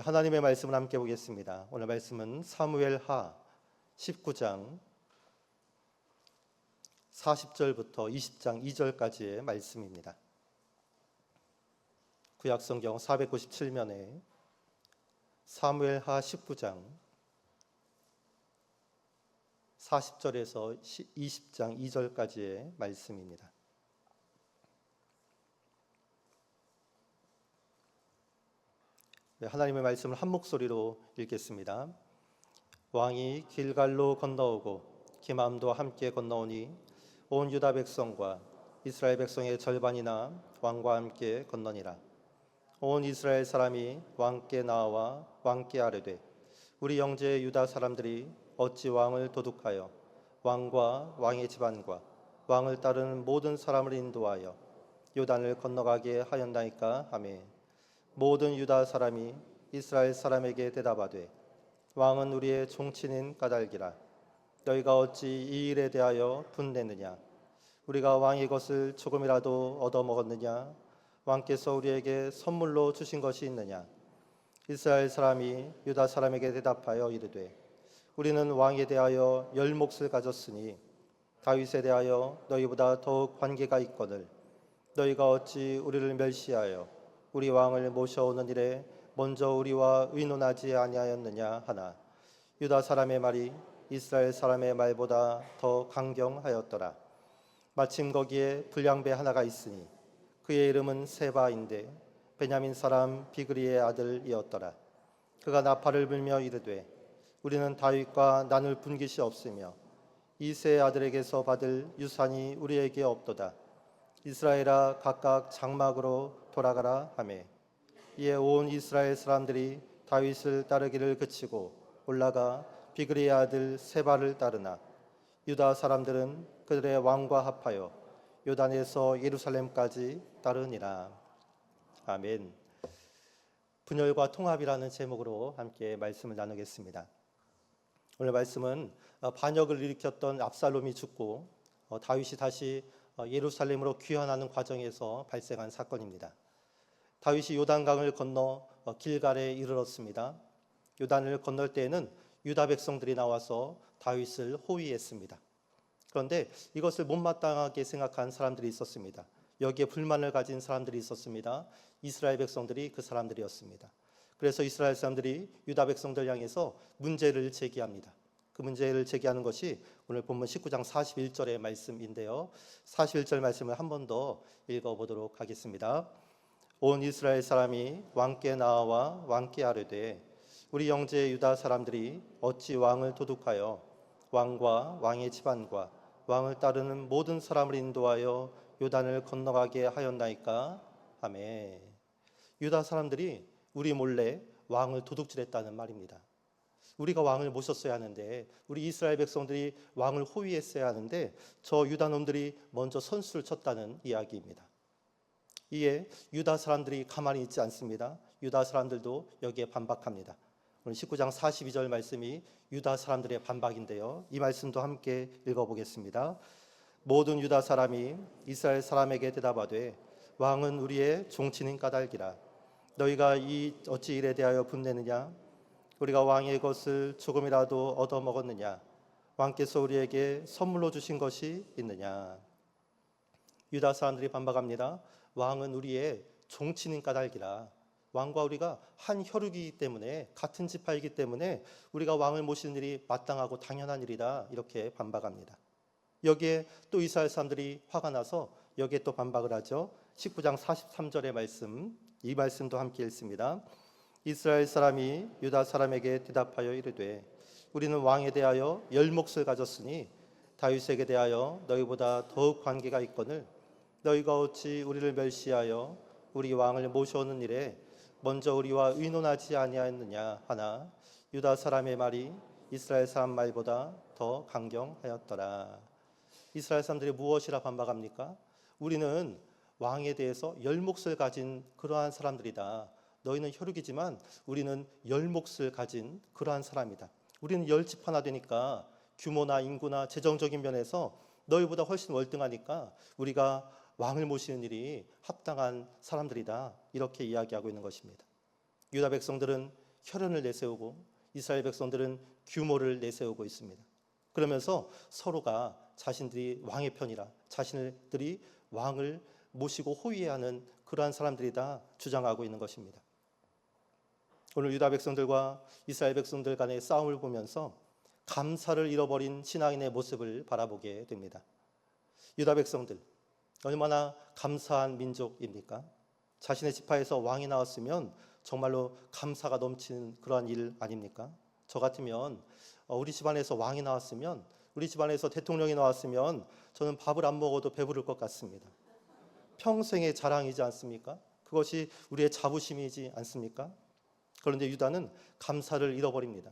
하나님의 말씀을 함께 보겠습니다. 오늘 말씀은 사무엘하 19장 40절부터 20장 2절까지의 말씀입니다. 구약성경 497면에 사무엘하 19장 40절에서 20장 2절까지의 말씀입니다. 하나님의 말씀을 한 목소리로 읽겠습니다. 왕이 길갈로 건너오고 기맘도 함께 건너오니 온 유다 백성과 이스라엘 백성의 절반이나 왕과 함께 건너니라. 온 이스라엘 사람이 왕께 나와 왕께 아뢰되 우리 형제 유다 사람들이 어찌 왕을 도둑하여 왕과 왕의 집안과 왕을 따르는 모든 사람을 인도하여 요단을 건너가게 하였나이까 하매 모든 유다 사람이 이스라엘 사람에게 대답하되 왕은 우리의 종친인 까닭이라. 너희가 어찌 이 일에 대하여 분내느냐? 우리가 왕의 것을 조금이라도 얻어먹었느냐? 왕께서 우리에게 선물로 주신 것이 있느냐? 이스라엘 사람이 유다 사람에게 대답하여 이르되 우리는 왕에 대하여 열 몫을 가졌으니 다윗에 대하여 너희보다 더욱 관계가 있거늘 너희가 어찌 우리를 멸시하여 우리 왕을 모셔오는 일에 먼저 우리와 의논하지 아니하였느냐 하나 유다 사람의 말이 이스라엘 사람의 말보다 더 강경하였더라. 마침 거기에 불량배 하나가 있으니 그의 이름은 세바인데 베냐민 사람 비그리의 아들이었더라. 그가 나팔을 불며 이르되 우리는 다윗과 나눌 분깃이 없으며 이새의 아들에게서 받을 유산이 우리에게 없도다. 이스라엘아 각각 장막으로 돌아가라 하매 이에 온 이스라엘 사람들이 다윗을 따르기를 그치고 올라가 비그리의 아들 세바를 따르나 유다 사람들은 그들의 왕과 합하여 요단에서 예루살렘까지 따르니라. 아멘. 분열과 통합이라는 제목으로 함께 말씀을 나누겠습니다. 오늘 말씀은 반역을 일으켰던 압살롬이 죽고 다윗이 다시 예루살렘으로 귀환하는 과정에서 발생한 사건입니다. 다윗이 요단강을 건너 길갈에 이르렀습니다. 요단을 건널 때에는 유다 백성들이 나와서 다윗을 호위했습니다. 그런데 이것을 못마땅하게 생각한 사람들이 있었습니다. 여기에 불만을 가진 사람들이 있었습니다. 이스라엘 백성들이 그 사람들이었습니다. 그래서 이스라엘 사람들이 유다 백성들 향해서 문제를 제기합니다. 그 문제를 제기하는 것이 오늘 본문 19장 41절의 말씀인데요. 41절 말씀을 한 번 더 읽어보도록 하겠습니다. 온 이스라엘 사람이 왕께 나와 왕께 아뢰되 우리 형제 유다 사람들이 어찌 왕을 도둑하여 왕과 왕의 집안과 왕을 따르는 모든 사람을 인도하여 요단을 건너가게 하였나이까 하매 유다 사람들이 우리 몰래 왕을 도둑질했다는 말입니다. 우리가 왕을 모셨어야 하는데 우리 이스라엘 백성들이 왕을 호위했어야 하는데 저 유다 놈들이 먼저 선수를 쳤다는 이야기입니다. 이에 유다 사람들이 가만히 있지 않습니다. 유다 사람들도 여기에 반박합니다. 오늘 19장 42절 말씀이 유다 사람들의 반박인데요. 이 말씀도 함께 읽어보겠습니다. 모든 유다 사람이 이스라엘 사람에게 대답하되 왕은 우리의 종친인 까닭이라. 너희가 어찌 일에 대하여 분내느냐? 우리가 왕의 것을 조금이라도 얻어먹었느냐? 왕께서 우리에게 선물로 주신 것이 있느냐? 유다 사람들이 반박합니다. 왕은 우리의 종친인 까닭이라. 왕과 우리가 한 혈육이기 때문에 같은 지파이기 때문에 우리가 왕을 모시는 일이 마땅하고 당연한 일이다. 이렇게 반박합니다. 여기에 또 이스라엘 사람들이 화가 나서 여기에 또 반박을 하죠. 19장 43절의 말씀, 이 말씀도 함께 읽습니다. 이스라엘 사람이 유다 사람에게 대답하여 이르되 우리는 왕에 대하여 열 몫을 가졌으니 다윗에게 대하여 너희보다 더욱 관계가 있거늘 너희가 어찌 우리를 멸시하여 우리 왕을 모셔오는 일에 먼저 우리와 의논하지 아니하였느냐 하나 유다 사람의 말이 이스라엘 사람 말보다 더 강경하였더라. 이스라엘 사람들이 무엇이라 반박합니까? 우리는 왕에 대해서 열 몫을 가진 그러한 사람들이다. 너희는 혈육이지만 우리는 열 몫을 가진 그러한 사람이다. 우리는 열 집 하나 되니까 규모나 인구나 재정적인 면에서 너희보다 훨씬 월등하니까 우리가 왕을 모시는 일이 합당한 사람들이다. 이렇게 이야기하고 있는 것입니다. 유다 백성들은 혈연을 내세우고 이스라엘 백성들은 규모를 내세우고 있습니다. 그러면서 서로가 자신들이 왕의 편이라, 자신들이 왕을 모시고 호위해야 하는 그러한 사람들이다 주장하고 있는 것입니다. 오늘 유다 백성들과 이스라엘 백성들 간의 싸움을 보면서 감사를 잃어버린 신앙인의 모습을 바라보게 됩니다. 유다 백성들, 얼마나 감사한 민족입니까? 자신의 지파에서 왕이 나왔으면 정말로 감사가 넘치는 그러한 일 아닙니까? 저 같으면 우리 집안에서 왕이 나왔으면, 우리 집안에서 대통령이 나왔으면 저는 밥을 안 먹어도 배부를 것 같습니다. 평생의 자랑이지 않습니까? 그것이 우리의 자부심이지 않습니까? 그런데 유다는 감사를 잃어버립니다.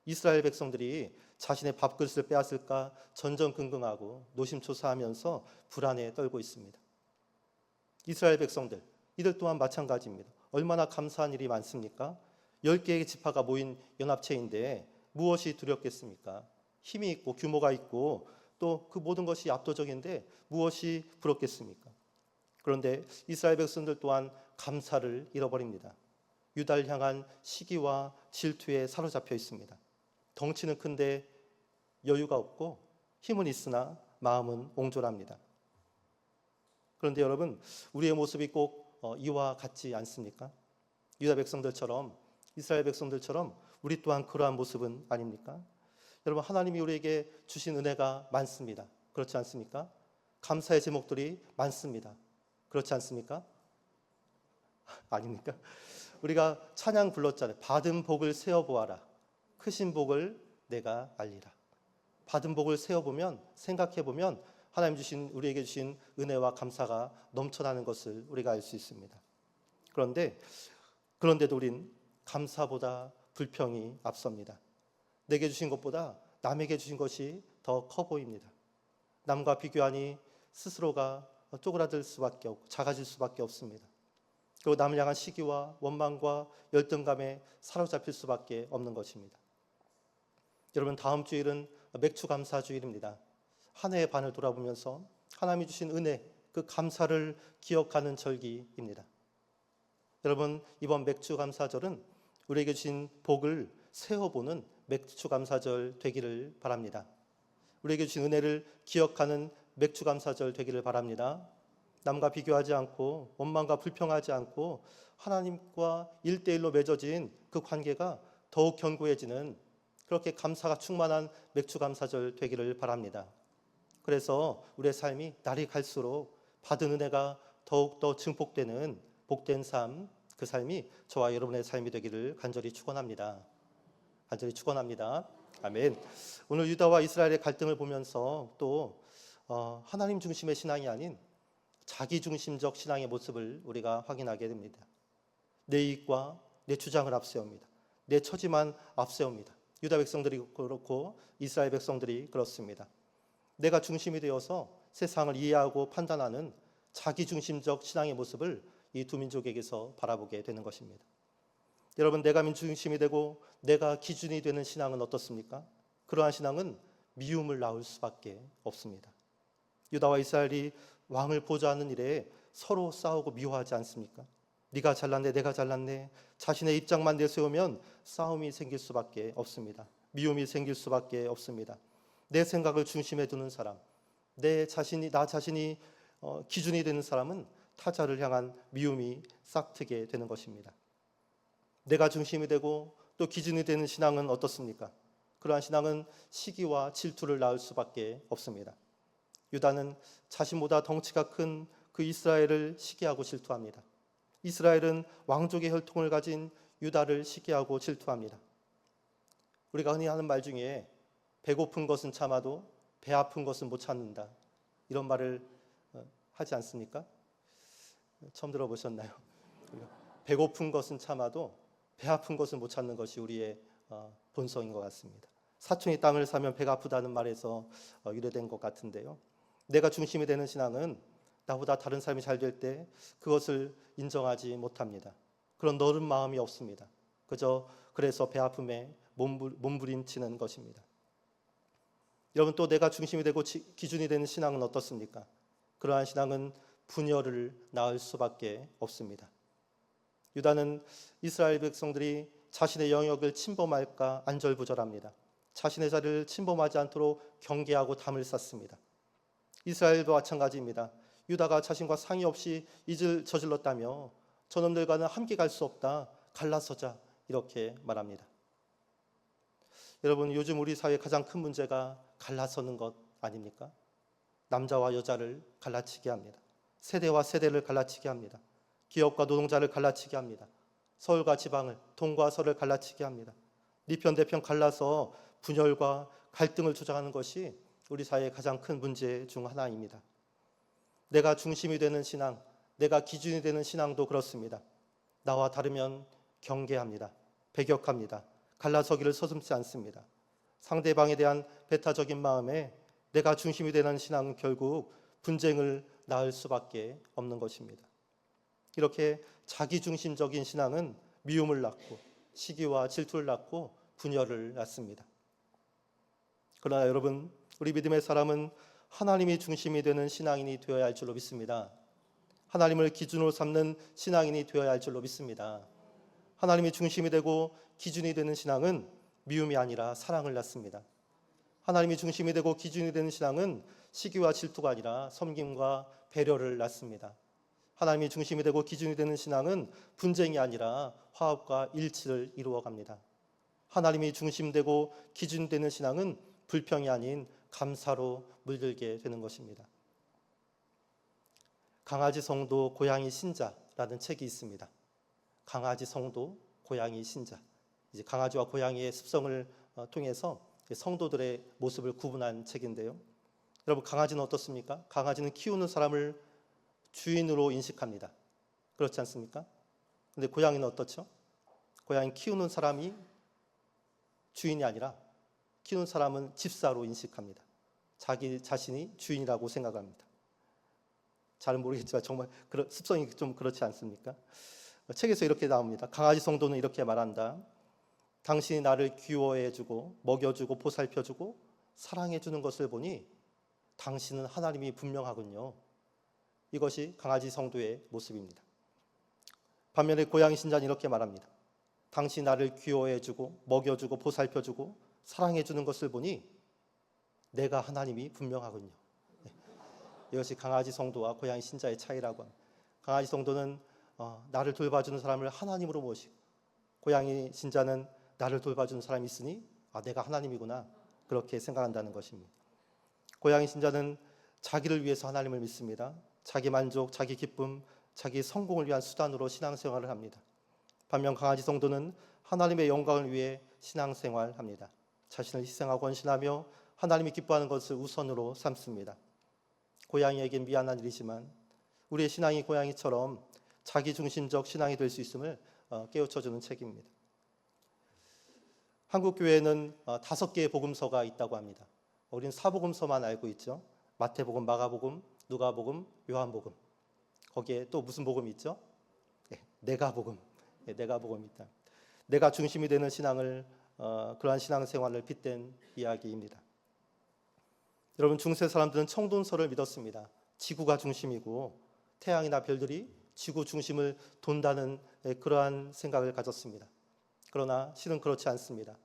이스라엘 백성들이 자신의 밥그릇을 빼앗을까 전전긍긍하고 노심초사하면서 불안에 떨고 있습니다. 이스라엘 백성들, 이들 또한 마찬가지입니다. 얼마나 감사한 일이 많습니까? 10개의 지파가 모인 연합체인데 무엇이 두렵겠습니까? 힘이 있고 규모가 있고 또 그 모든 것이 압도적인데 무엇이 부럽겠습니까? 그런데 이스라엘 백성들 또한 감사를 잃어버립니다. 유다를 향한 시기와 질투에 사로잡혀 있습니다. 덩치는 큰데 여유가 없고 힘은 있으나 마음은 옹졸합니다. 그런데 여러분, 우리의 모습이 꼭 이와 같지 않습니까? 유다 백성들처럼, 이스라엘 백성들처럼 우리 또한 그러한 모습은 아닙니까? 여러분, 하나님이 우리에게 주신 은혜가 많습니다. 그렇지 않습니까? 감사의 제목들이 많습니다. 그렇지 않습니까? 아닙니까? 우리가 찬양 불렀잖아요. 받은 복을 세어보아라. 크신 복을 내가 알리라. 받은 복을 세어보면, 생각해보면 하나님 주신, 우리에게 주신 은혜와 감사가 넘쳐나는 것을 우리가 알 수 있습니다. 그런데도 우린 감사보다 불평이 앞섭니다. 내게 주신 것보다 남에게 주신 것이 더 커 보입니다. 남과 비교하니 스스로가 쪼그라들 수밖에 없고 작아질 수밖에 없습니다. 그리고 남을 향한 시기와 원망과 열등감에 사로잡힐 수밖에 없는 것입니다. 여러분, 다음 주일은 맥주 감사 주일입니다. 한 해의 반을 돌아보면서 하나님이 주신 은혜, 그 감사를 기억하는 절기입니다. 여러분, 이번 맥주 감사절은 우리에게 주신 복을 세어보는 맥주 감사절 되기를 바랍니다. 우리에게 주신 은혜를 기억하는 맥주 감사절 되기를 바랍니다. 남과 비교하지 않고 원망과 불평하지 않고 하나님과 1대1로 맺어진 그 관계가 더욱 견고해지는 그렇게 감사가 충만한 맥주 감사절 되기를 바랍니다. 그래서 우리의 삶이 날이 갈수록 받은 은혜가 더욱더 증폭되는 복된 삶, 그 삶이 저와 여러분의 삶이 되기를 간절히 축원합니다. 간절히 축원합니다. 아멘. 오늘 유다와 이스라엘의 갈등을 보면서 또 하나님 중심의 신앙이 아닌 자기 중심적 신앙의 모습을 우리가 확인하게 됩니다. 내 이익과 내 주장을 앞세웁니다. 내 처지만 앞세웁니다. 유다 백성들이 그렇고 이스라엘 백성들이 그렇습니다. 내가 중심이 되어서 세상을 이해하고 판단하는 자기 중심적 신앙의 모습을 이 두 민족에게서 바라보게 되는 것입니다. 여러분, 내가 중심이 되고 내가 기준이 되는 신앙은 어떻습니까? 그러한 신앙은 미움을 낳을 수밖에 없습니다. 유다와 이스라엘이 왕을 보좌하는 일에 서로 싸우고 미워하지 않습니까? 네가 잘났네, 내가 잘났네. 자신의 입장만 내세우면 싸움이 생길 수밖에 없습니다. 미움이 생길 수밖에 없습니다. 내 생각을 중심에 두는 사람, 나 자신이 기준이 되는 사람은 타자를 향한 미움이 싹트게 되는 것입니다. 내가 중심이 되고 또 기준이 되는 신앙은 어떻습니까? 그러한 신앙은 시기와 질투를 낳을 수밖에 없습니다. 유다는 자신보다 덩치가 큰 그 이스라엘을 시기하고 질투합니다. 이스라엘은 왕족의 혈통을 가진 유다를 시기하고 질투합니다. 우리가 흔히 하는 말 중에 배고픈 것은 참아도 배 아픈 것은 못 참는다, 이런 말을 하지 않습니까? 처음 들어보셨나요? 배고픈 것은 참아도 배 아픈 것은 못 참는 것이 우리의 본성인 것 같습니다. 사촌이 땅을 사면 배가 아프다는 말에서 유래된 것 같은데요. 내가 중심이 되는 신앙은 나보다 다른 사람이 잘 될 때 그것을 인정하지 못합니다. 그런 너른 마음이 없습니다. 그래서 배 아픔에 몸부림치는 것입니다. 여러분, 또 내가 중심이 되고 기준이 되는 신앙은 어떻습니까? 그러한 신앙은 분열을 낳을 수밖에 없습니다. 유다는 이스라엘 백성들이 자신의 영역을 침범할까 안절부절합니다. 자신의 자리를 침범하지 않도록 경계하고 담을 쌓습니다. 이스라엘도 마찬가지입니다. 유다가 자신과 상의 없이 이를 저질렀다며 저놈들과는 함께 갈 수 없다. 갈라서자 이렇게 말합니다. 여러분, 요즘 우리 사회의 가장 큰 문제가 갈라서는 것 아닙니까? 남자와 여자를 갈라치게 합니다. 세대와 세대를 갈라치게 합니다. 기업과 노동자를 갈라치게 합니다. 서울과 지방을, 동과 서를 갈라치게 합니다. 네 편 내 편 갈라서 분열과 갈등을 조장하는 것이 우리 사회의 가장 큰 문제 중 하나입니다. 내가 중심이 되는 신앙, 내가 기준이 되는 신앙도 그렇습니다. 나와 다르면 경계합니다. 배격합니다. 갈라서기를 서슴지 않습니다. 상대방에 대한 배타적인 마음에 내가 중심이 되는 신앙은 결국 분쟁을 낳을 수밖에 없는 것입니다. 이렇게 자기중심적인 신앙은 미움을 낳고 시기와 질투를 낳고 분열을 낳습니다. 그러나 여러분, 우리 믿음의 사람은 하나님이 중심이 되는 신앙인이 되어야 할 줄로 믿습니다. 하나님을 기준으로 삼는 신앙인이 되어야 할 줄로 믿습니다. 하나님이 중심이 되고 기준이 되는 신앙은 미움이 아니라 사랑을 낳습니다. 하나님이 중심이 되고 기준이 되는 신앙은 시기와 질투가 아니라 섬김과 배려를 낳습니다. 하나님이 중심이 되고 기준이 되는 신앙은 분쟁이 아니라 화합과 일치를 이루어갑니다. 하나님이 중심되고 기준되는 신앙은 불평이 아닌 감사로 물들게 되는 것입니다. 강아지 성도 고양이 신자라는 책이 있습니다. 강아지 성도 고양이 신자. 이제 강아지와 고양이의 습성을 통해서 성도들의 모습을 구분한 책인데요. 여러분, 강아지는 어떻습니까? 강아지는 키우는 사람을 주인으로 인식합니다. 그렇지 않습니까? 근데 고양이는 어떻죠? 고양이 키우는 사람이 주인이 아니라 키우는 사람은 집사로 인식합니다. 자기 자신이 주인이라고 생각합니다. 잘은 모르겠지만 정말 습성이 좀 그렇지 않습니까? 책에서 이렇게 나옵니다. 강아지 성도는 이렇게 말한다. 당신이 나를 귀여워해주고 먹여주고 보살펴주고 사랑해주는 것을 보니 당신은 하나님이 분명하군요. 이것이 강아지 성도의 모습입니다. 반면에 고양이 신자는 이렇게 말합니다. 당신이 나를 귀여워해주고 먹여주고 보살펴주고 사랑해주는 것을 보니 내가 하나님이 분명하군요. 이것이 강아지 성도와 고양이 신자의 차이라고 합니다. 강아지 성도는 나를 돌봐주는 사람을 하나님으로 모시고, 고양이 신자는 나를 돌봐주는 사람이 있으니 내가 하나님이구나, 그렇게 생각한다는 것입니다. 고양이 신자는 자기를 위해서 하나님을 믿습니다. 자기 만족, 자기 기쁨, 자기 성공을 위한 수단으로 신앙생활을 합니다. 반면 강아지 성도는 하나님의 영광을 위해 신앙생활합니다. 자신을 희생하고 헌신하며 하나님이 기뻐하는 것을 우선으로 삼습니다. 고양이에겐 미안한 일이지만 우리의 신앙이 고양이처럼 자기중심적 신앙이 될 수 있음을 깨우쳐주는 책입니다. 한국 교회에는 5개의 복음서가 있다고 합니다. 우리는 사복음서만 알고 있죠. 마태복음, 마가복음, 누가복음, 요한복음. 거기에 또 무슨 복음이 있죠? 내가복음. 내가복음이 있다. 내가 중심이 되는 신앙을 그러한 신앙생활을 빗댄 이야기입니다. 여러분, 중세 사람들은 청동설을 믿었습니다. 지구가 중심이고 태양이나 별들이 지구 중심을 돈다는 그러한 생각을 가졌습니다. 그러나 실은 그렇지 않습니다.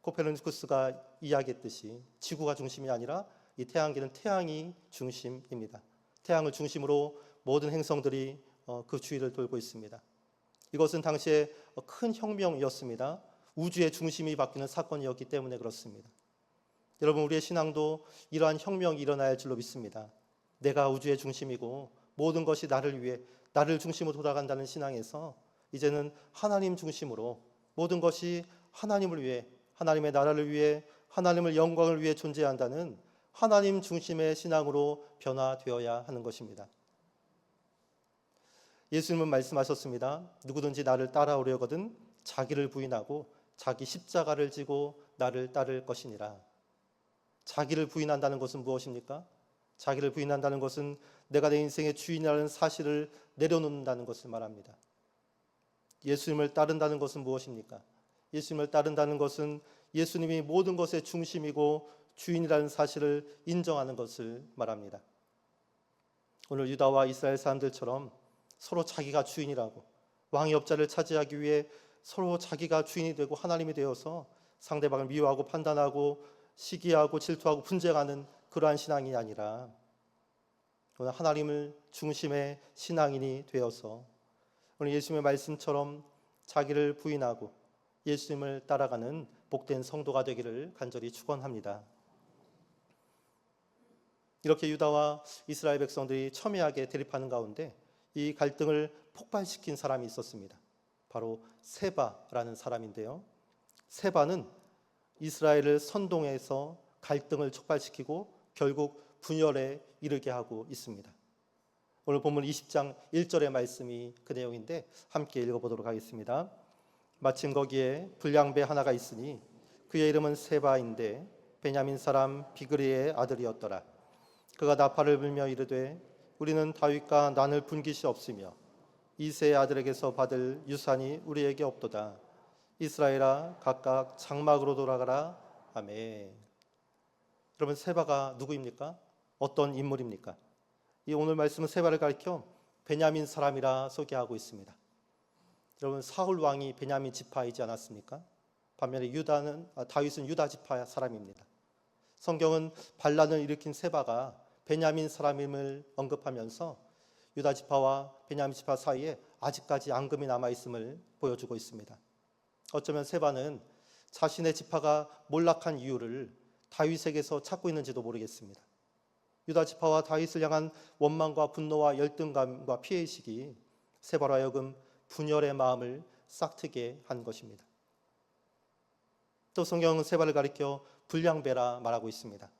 코페르니쿠스가 이야기했듯이 지구가 중심이 아니라 이 태양계는 태양이 중심입니다. 태양을 중심으로 모든 행성들이 그 주위를 돌고 있습니다. 이것은 당시에 큰 혁명이었습니다. 우주의 중심이 바뀌는 사건이었기 때문에 그렇습니다. 여러분, 우리의 신앙도 이러한 혁명이 일어나야 할 줄로 믿습니다. 내가 우주의 중심이고 모든 것이 나를 위해, 나를 중심으로 돌아간다는 신앙에서 이제는 하나님 중심으로 모든 것이 하나님을 위해, 하나님의 나라를 위해, 하나님의 영광을 위해 존재한다는 하나님 중심의 신앙으로 변화되어야 하는 것입니다. 예수님은 말씀하셨습니다. 누구든지 나를 따라오려거든 자기를 부인하고 자기 십자가를 지고 나를 따를 것이니라. 자기를 부인한다는 것은 무엇입니까? 자기를 부인한다는 것은 내가 내 인생의 주인이라는 사실을 내려놓는다는 것을 말합니다. 예수님을 따른다는 것은 무엇입니까? 예수님을 따른다는 것은 예수님이 모든 것의 중심이고 주인이라는 사실을 인정하는 것을 말합니다. 오늘 유다와 이스라엘 사람들처럼 서로 자기가 주인이라고 왕의 옆자리를 차지하기 위해 서로 자기가 주인이 되고 하나님이 되어서 상대방을 미워하고 판단하고 시기하고 질투하고 분쟁하는 그러한 신앙이 아니라 오늘 하나님을 중심의 신앙인이 되어서 오늘 예수님의 말씀처럼 자기를 부인하고 예수님을 따라가는 복된 성도가 되기를 간절히 축원합니다. 이렇게 유다와 이스라엘 백성들이 첨예하게 대립하는 가운데 이 갈등을 폭발시킨 사람이 있었습니다. 바로 세바라는 사람인데요. 세바는 이스라엘을 선동해서 갈등을 촉발시키고 결국 분열에 이르게 하고 있습니다. 오늘 본문 20장 1절의 말씀이 그 내용인데 함께 읽어보도록 하겠습니다. 마침 거기에 불량배 하나가 있으니 그의 이름은 세바인데 베냐민 사람 비그리의 아들이었더라. 그가 나팔을 불며 이르되 우리는 다윗과 난을 분깃이 없으며 이새의 아들에게서 받을 유산이 우리에게 없도다. 이스라엘아 각각 장막으로 돌아가라. 아멘. 여러분, 세바가 누구입니까? 어떤 인물입니까? 이 오늘 말씀은 세바를 가리켜 베냐민 사람이라 소개하고 있습니다. 여러분, 사울 왕이 베냐민 지파이지 않았습니까? 반면에 다윗은 유다 지파 사람입니다. 성경은 반란을 일으킨 세바가 베냐민 사람임을 언급하면서 유다 지파와 베냐민 지파 사이에 아직까지 앙금이 남아있음을 보여주고 있습니다. 어쩌면 세바는 자신의 지파가 몰락한 이유를 다윗에게서 찾고 있는지도 모르겠습니다. 유다 지파와 다윗을 향한 원망과 분노와 열등감과 피해의식이 세바로 하여금 분열의 마음을 싹트게 한 것입니다. 또 성경은 세바를 가리켜 불량배라 말하고 있습니다.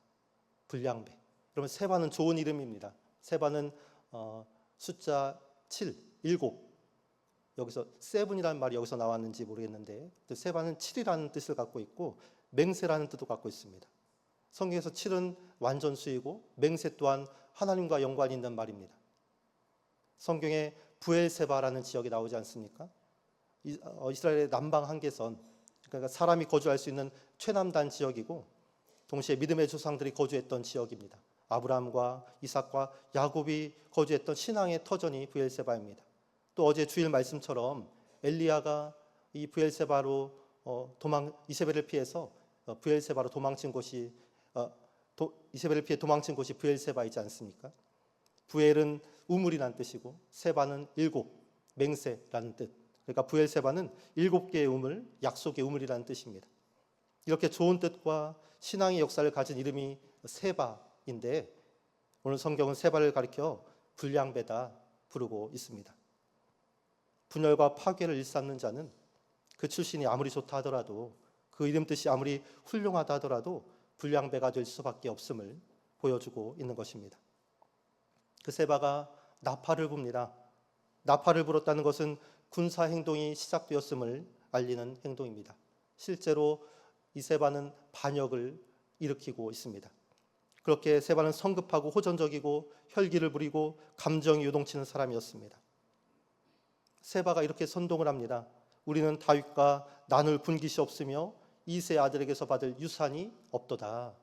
불량배. 여러분, 세바는 좋은 이름입니다. 세바는 숫자 7, 7. 여기서 세븐이라는 말이 여기서 나왔는지 모르겠는데 세바는 7이라는 뜻을 갖고 있고 맹세라는 뜻도 갖고 있습니다. 성경에서 7은 완전수이고 맹세 또한 하나님과 연관이 있는 말입니다. 성경에 부엘세바라는 지역이 나오지 않습니까? 이스라엘의 남방 한계선, 그러니까 사람이 거주할 수 있는 최남단 지역이고 동시에 믿음의 조상들이 거주했던 지역입니다. 아브라함과 이삭과 야곱이 거주했던 신앙의 터전이 부엘세바입니다. 또 어제 주일 말씀처럼 엘리야가 이 부엘세바로 이세벨을 피해서 부엘세바로 도망친 곳이 이세벨을 피해 도망친 곳이 부엘세바이지 않습니까? 부엘은 우물이라는 뜻이고 세바는 7, 맹세라는 뜻. 그러니까 부엘세바는 7개의 우물, 약속의 우물이라는 뜻입니다. 이렇게 좋은 뜻과 신앙의 역사를 가진 이름이 세바인데 오늘 성경은 세바를 가리켜 불량배다 부르고 있습니다. 분열과 파괴를 일삼는 자는 그 출신이 아무리 좋다 하더라도 그 이름 뜻이 아무리 훌륭하다 하더라도 불량배가 될 수밖에 없음을 보여주고 있는 것입니다. 그 세바가 나팔을 붑니다. 나팔을 불었다는 것은 군사 행동이 시작되었음을 알리는 행동입니다. 실제로 이 세바는 반역을 일으키고 있습니다. 그렇게 세바는 성급하고 호전적이고 혈기를 부리고 감정이 요동치는 사람이었습니다. 세바가 이렇게 선동을 합니다. 우리는 다윗과 나눌 분깃이 없으며 이새의 아들에게서 받을 유산이 없도다.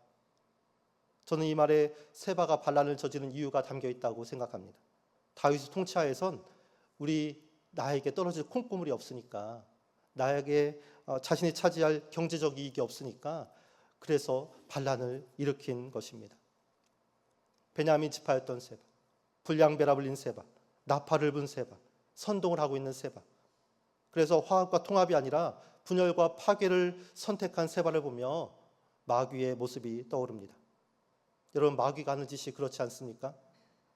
저는 이 말에 세바가 반란을 저지른 이유가 담겨 있다고 생각합니다. 다윗의 통치하에선 나에게 떨어질 콩고물이 없으니까, 나에게 자신이 차지할 경제적 이익이 없으니까 그래서 반란을 일으킨 것입니다. 베냐민 지파였던 세바, 불량배라 불린 세바, 나팔을 분 세바, 선동을 하고 있는 세바. 그래서 화합과 통합이 아니라 분열과 파괴를 선택한 세바를 보며 마귀의 모습이 떠오릅니다. 여러분, 마귀가 하는 짓이 그렇지 않습니까?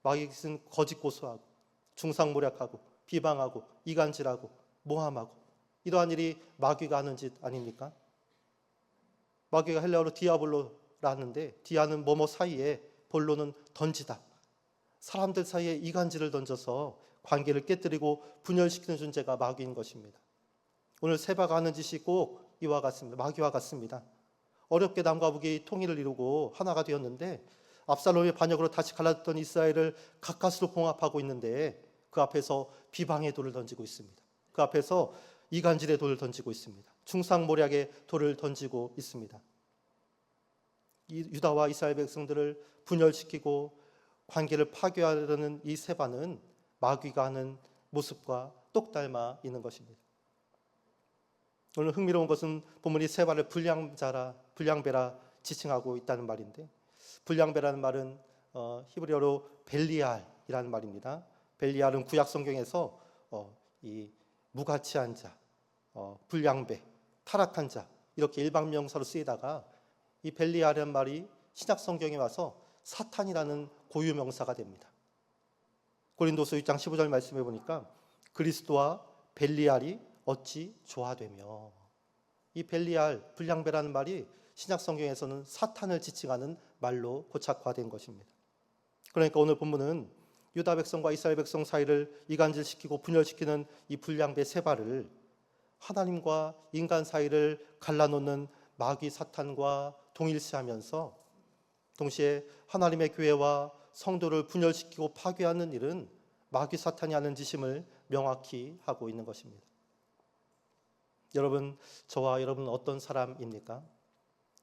마귀의 짓은 거짓 고소하고 중상모략하고 비방하고 이간질하고 모함하고 이러한 일이 마귀가 하는 짓 아닙니까? 마귀가 헬라어로 디아볼로라 하는데 디아는 뭐뭐 사이에 볼로는 던지다. 사람들 사이에 이간질을 던져서 관계를 깨뜨리고 분열시키는 존재가 마귀인 것입니다. 오늘 세바가 하는 짓이 꼭 이와 같습니다. 마귀와 같습니다. 어렵게 남과 북이 통일을 이루고 하나가 되었는데 압살롬의 반역으로 다시 갈라졌던 이스라엘을 가까스로 봉합하고 있는데 그 앞에서 비방의 돌을 던지고 있습니다. 그 앞에서 이간질의 돌을 던지고 있습니다. 중상모략의 돌을 던지고 있습니다. 유다와 이스라엘 백성들을 분열시키고 관계를 파괴하려는 이 세바는 마귀가 하는 모습과 똑 닮아 있는 것입니다. 오늘 흥미로운 것은 본문이 세바를 불량배라 지칭하고 있다는 말인데, 불량배라는 말은 히브리어로 벨리알이라는 말입니다. 벨리알은 구약 성경에서 이 무가치한 자, 불량배, 타락한 자 이렇게 일반명사로 쓰이다가 이 벨리알이라는 말이 신약 성경에 와서 사탄이라는 고유명사가 됩니다. 고린도서 6장 15절 말씀해 보니까 그리스도와 벨리알이 어찌 조화되며, 이 벨리알, 불량배라는 말이 신약 성경에서는 사탄을 지칭하는 말로 고착화된 것입니다. 그러니까 오늘 본문은 유다 백성과 이스라엘 백성 사이를 이간질시키고 분열시키는 이 불량배 세바를 하나님과 인간 사이를 갈라놓는 마귀 사탄과 동일시하면서 동시에 하나님의 교회와 성도를 분열시키고 파괴하는 일은 마귀 사탄이 하는 짓임을 명확히 하고 있는 것입니다. 여러분, 저와 여러분은 어떤 사람입니까?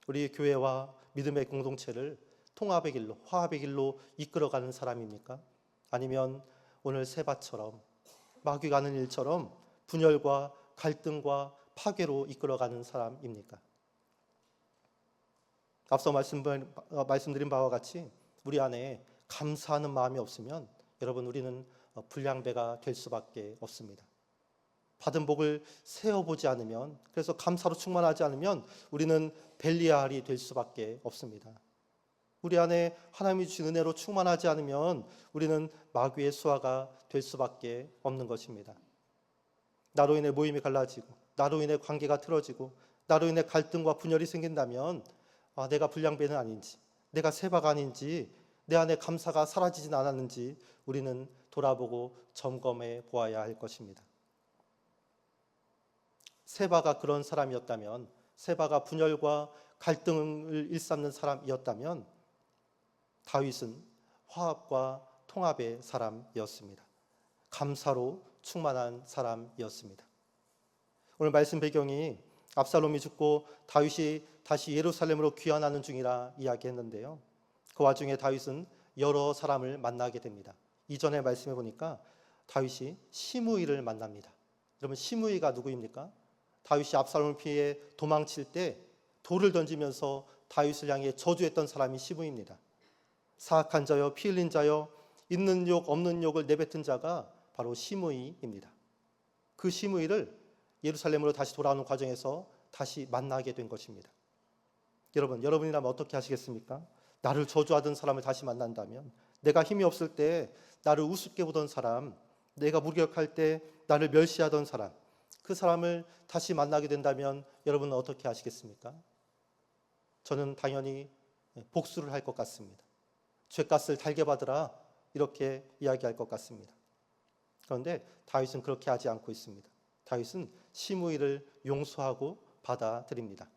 우리 교회와 믿음의 공동체를 통합의 길로, 화합의 길로 이끌어가는 사람입니까? 아니면 오늘 세바처럼 마귀가 하는 일처럼 분열과 갈등과 파괴로 이끌어가는 사람입니까? 앞서 말씀드린 바와 같이 우리 안에 감사하는 마음이 없으면 여러분 우리는 불량배가 될 수밖에 없습니다. 받은 복을 세어보지 않으면, 그래서 감사로 충만하지 않으면 우리는 벨리알이 될 수밖에 없습니다. 우리 안에 하나님이 주신 은혜로 충만하지 않으면 우리는 마귀의 수하가 될 수밖에 없는 것입니다. 나로 인해 모임이 갈라지고, 나로 인해 관계가 틀어지고, 나로 인해 갈등과 분열이 생긴다면 내가 불량배는 아닌지, 내가 세바가 아닌지, 내 안에 감사가 사라지진 않았는지 우리는 돌아보고 점검해 보아야 할 것입니다. 세바가 그런 사람이었다면, 세바가 분열과 갈등을 일삼는 사람이었다면 다윗은 화합과 통합의 사람이었습니다. 감사로 충만한 사람이었습니다. 오늘 말씀 배경이 압살롬이 죽고 다윗이 다시 예루살렘으로 귀환하는 중이라 이야기했는데요. 그 와중에 다윗은 여러 사람을 만나게 됩니다. 이전에 말씀해 보니까 다윗이 시므이를 만납니다. 여러분, 시므이가 누구입니까? 다윗이 압살롬을 피해 도망칠 때 돌을 던지면서 다윗을 향해 저주했던 사람이 시므이입니다. 사악한 자여, 피 흘린 자여, 있는 욕 없는 욕을 내뱉은 자가 바로 시므이입니다. 그 시므이를 예루살렘으로 다시 돌아오는 과정에서 다시 만나게 된 것입니다. 여러분이라면 어떻게 하시겠습니까? 나를 저주하던 사람을 다시 만난다면, 내가 힘이 없을 때 나를 우습게 보던 사람, 내가 무기력할 때 나를 멸시하던 사람, 그 사람을 다시 만나게 된다면 여러분은 어떻게 하시겠습니까? 저는 당연히 복수를 할 것 같습니다. 죗값을 달게 받으라, 이렇게 이야기할 것 같습니다. 그런데 다윗은 그렇게 하지 않고 있습니다. 다윗은 시므이를 용서하고 받아들입니다.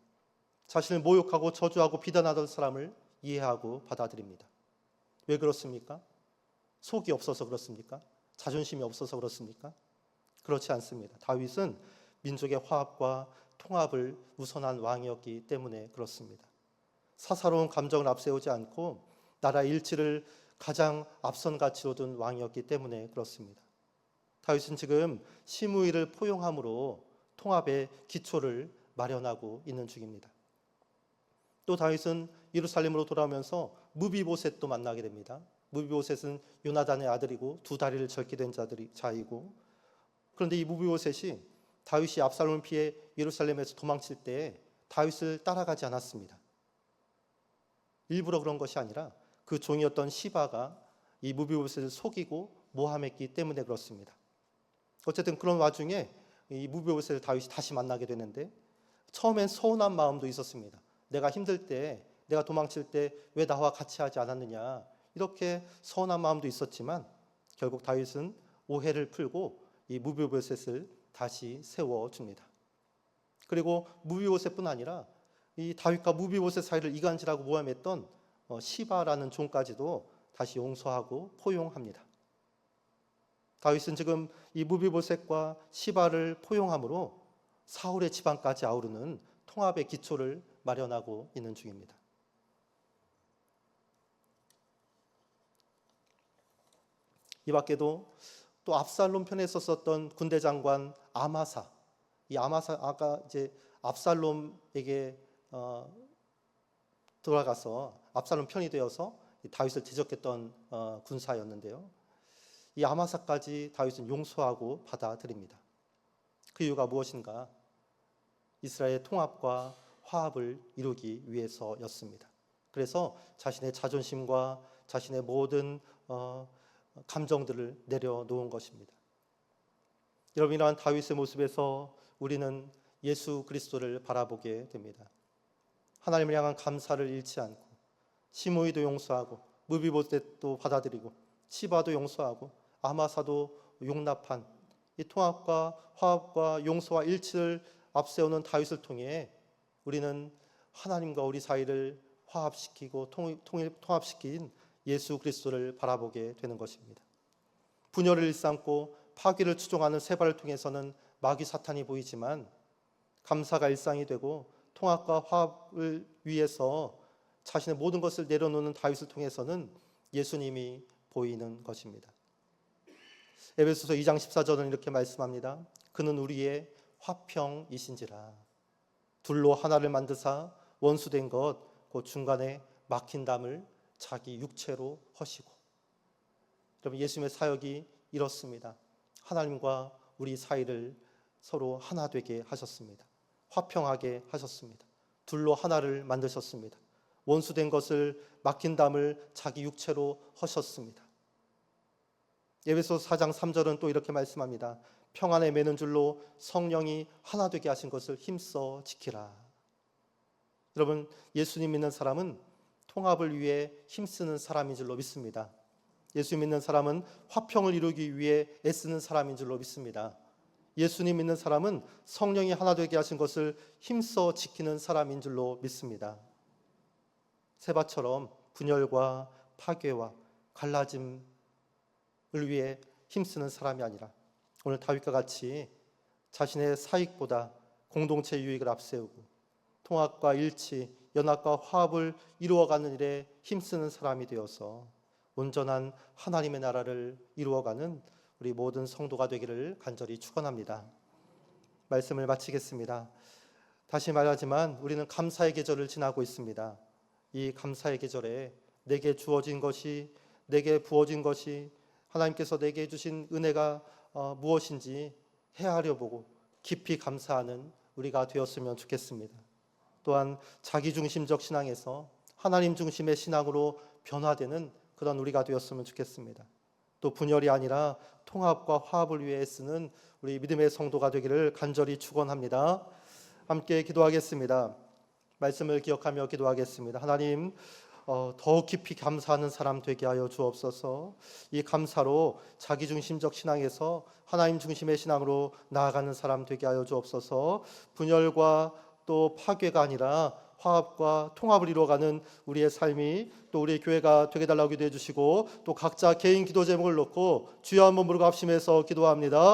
자신을 모욕하고 저주하고 비난하던 사람을 이해하고 받아들입니다. 왜 그렇습니까? 속이 없어서 그렇습니까? 자존심이 없어서 그렇습니까? 그렇지 않습니다. 다윗은 민족의 화합과 통합을 우선한 왕이었기 때문에 그렇습니다. 사사로운 감정을 앞세우지 않고 나라 일치를 가장 앞선 가치로 둔 왕이었기 때문에 그렇습니다. 다윗은 지금 시므이를 포용함으로 통합의 기초를 마련하고 있는 중입니다. 또 다윗은 예루살렘으로 돌아오면서 무비보셋도 만나게 됩니다. 무비보셋은 요나단의 아들이고 두 다리를 절게 된 자이고, 그런데 이 무비보셋이 다윗이 압살롬을 피해 예루살렘에서 도망칠 때 다윗을 따라가지 않았습니다. 일부러 그런 것이 아니라 그 종이었던 시바가 이 무비보셋을 속이고 모함했기 때문에 그렇습니다. 어쨌든 그런 와중에 이 무비보셋을 다윗이 다시 만나게 되는데, 처음엔 서운한 마음도 있었습니다. 내가 힘들 때, 내가 도망칠 때 왜 나와 같이 하지 않았느냐, 이렇게 서운한 마음도 있었지만 결국 다윗은 오해를 풀고 이 무비보셋을 다시 세워줍니다. 그리고 무비보셋뿐 아니라 이 다윗과 무비보셋 사이를 이간질하고 모함했던 시바라는 종까지도 다시 용서하고 포용합니다. 다윗은 지금 이 무비보셋과 시바를 포용함으로 사울의 집안까지 아우르는 통합의 기초를 마련하고 있는 중입니다. 이 밖에도 또 압살롬 편에 있었던 군대 장관 아마사, 이 아마사가 이제 압살롬에게 돌아가서 압살롬 편이 되어서 다윗을 대적했던 군사였는데요. 이 아마사까지 다윗은 용서하고 받아들입니다. 그 이유가 무엇인가? 이스라엘의 통합과 화합을 이루기 위해서였습니다. 그래서 자신의 자존심과 자신의 모든 감정들을 내려놓은 것입니다. 여러분, 이러한 다윗의 모습에서 우리는 예수 그리스도를 바라보게 됩니다. 하나님을 향한 감사를 잃지 않고 시므이도 용서하고 무비보셋도 받아들이고 시바도 용서하고 아마사도 용납한 이 통합과 화합과 용서와 일치를 앞세우는 다윗을 통해 우리는 하나님과 우리 사이를 화합시키고 통합시킨 예수 그리스도를 바라보게 되는 것입니다. 분열을 일삼고 파괴를 추종하는 세바를 통해서는 마귀 사탄이 보이지만 감사가 일상이 되고 통합과 화합을 위해서 자신의 모든 것을 내려놓는 다윗을 통해서는 예수님이 보이는 것입니다. 에베소서 2장 14절은 이렇게 말씀합니다. 그는 우리의 화평이신지라. 둘로 하나를 만드사 원수된 것 곧 중간에 막힌 담을 자기 육체로 허시고. 여러분, 예수님의 사역이 이렇습니다. 하나님과 우리 사이를 서로 하나 되게 하셨습니다. 화평하게 하셨습니다. 둘로 하나를 만드셨습니다. 원수된 것을 막힌 담을 자기 육체로 허셨습니다. 에베소서 4장 3절은 또 이렇게 말씀합니다. 평안에 매는 줄로 성령이 하나 되게 하신 것을 힘써 지키라. 여러분, 예수님 믿는 사람은 통합을 위해 힘쓰는 사람인 줄로 믿습니다. 예수 믿는 사람은 화평을 이루기 위해 애쓰는 사람인 줄로 믿습니다. 예수님 믿는 사람은 성령이 하나 되게 하신 것을 힘써 지키는 사람인 줄로 믿습니다. 세바처럼 분열과 파괴와 갈라짐을 위해 힘쓰는 사람이 아니라 오늘 다윗과 같이 자신의 사익보다 공동체 유익을 앞세우고 통합과 일치, 연합과 화합을 이루어가는 일에 힘쓰는 사람이 되어서 온전한 하나님의 나라를 이루어가는 우리 모든 성도가 되기를 간절히 축원합니다. 말씀을 마치겠습니다. 다시 말하지만 우리는 감사의 계절을 지나고 있습니다. 이 감사의 계절에 내게 주어진 것이, 내게 부어진 것이, 하나님께서 내게 주신 은혜가 무엇인지 헤아려 보고 깊이 감사하는 우리가 되었으면 좋겠습니다. 또한 자기중심적 신앙에서 하나님 중심의 신앙으로 변화되는 그런 우리가 되었으면 좋겠습니다. 또 분열이 아니라 통합과 화합을 위해 쓰는 우리 믿음의 성도가 되기를 간절히 축원합니다. 함께 기도하겠습니다. 말씀을 기억하며 기도하겠습니다. 하나님, 더욱 깊이 감사하는 사람 되게 하여 주옵소서. 이 감사로 자기중심적 신앙에서 하나님 중심의 신앙으로 나아가는 사람 되게 하여 주옵소서. 분열과 또 파괴가 아니라 화합과 통합을 이루어가는 우리의 삶이 또 우리의 교회가 되게 달라고 기도해 주시고 또 각자 개인 기도 제목을 놓고 주여 한번 부르고 합심해서 기도합니다.